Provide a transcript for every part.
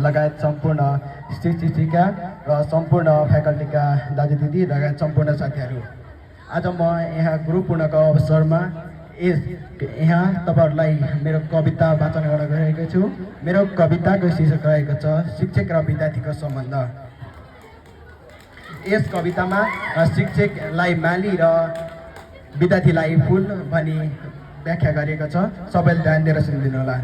लगायत सम्पूर्ण शिक्षिका र सम्पूर्ण फ्याकल्टीका दाजुदिदी लगायत सम्पूर्ण साथीहरू, आज म यहाँ गुरु पूर्णको अवसरमा यहाँ तपाईँहरूलाई मेरो कविता वाचन गर्न गइरहेको छु। मेरो कविताको शीर्षक रहेको छ शिक्षक र विद्यार्थीको सम्बन्ध। यस कवितामा शिक्षकलाई माली र विद्यार्थीलाई फुल भनी व्याख्या गरिएको छ। सबैले ध्यान दिएर सुनिदिनु होला।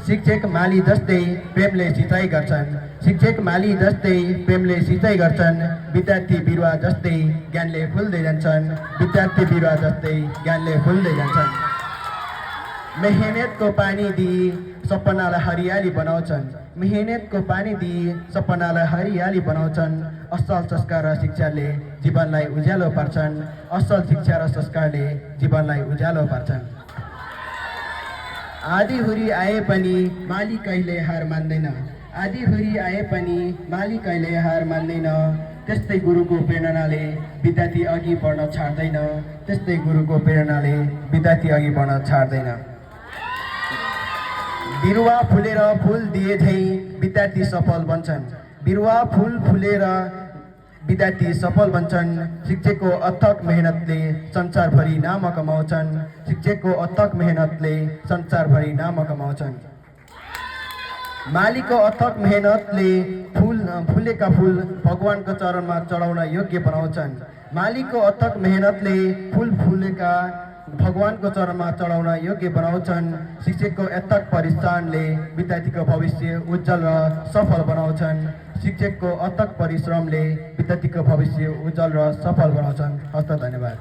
शिक्षक माली जस्तै प्रेमले सिँचाइ गर्छन्, शिक्षक माली जस्तै प्रेमले सिँचाइ गर्छन्, विद्यार्थी बिरुवा जस्तै ज्ञानले फुल्दै जान्छन्, विद्यार्थी बिरुवा जस्तै ज्ञानले फुल्दै जान्छन्। मेहनतको पानी दिई सपनालाई हरियाली बनाउँछन्, मेहनतको पानी दिई सपनालाई हरियाली बनाउँछन्, असल संस्कार र शिक्षाले जीवनलाई उज्यालो पार्छन्, असल शिक्षा र संस्कारले जीवनलाई उज्यालो पार्छन्। आँधीहुरी आए पनि माली कहिले हार मान्दैन, आँधीहुरी आए पनि माली कहिले हार मान्दैन, त्यस्तै गुरुको प्रेरणाले विद्यार्थी अघि बढ्न छाड्दैन, त्यस्तै गुरुको प्रेरणाले विद्यार्थी अघि बढ्न छाड्दैन। बिरुवा फुलेर फुल दिए झै विद्यार्थी सफल बन्छन्, बिरुवा फुल फुलेर विद्यार्थी सफल बन्छन्, शिक्षकको अथक मेहनतले संसारभरि नाम कमाउँछन्, शिक्षकको अथक मेहनतले संसारभरि नाम कमाउँछन्। मालीको अथक मेहनतले फुलेका फुल भगवानको चरणमा चढाउन योग्य बनाउँछन्, मालीको अथक मेहनतले फुलेका भगवानको चरणमा चढाउन योग्य बनाउँछन्, शिक्षकको अथक परिश्रमले विद्यार्थीको भविष्य उज्जवल र सफल बनाउँछन्, शिक्षकको अथक परिश्रमले विद्यार्थीको भविष्य उज्जवल र सफल बनाउँछन्। हस्त धन्यवाद।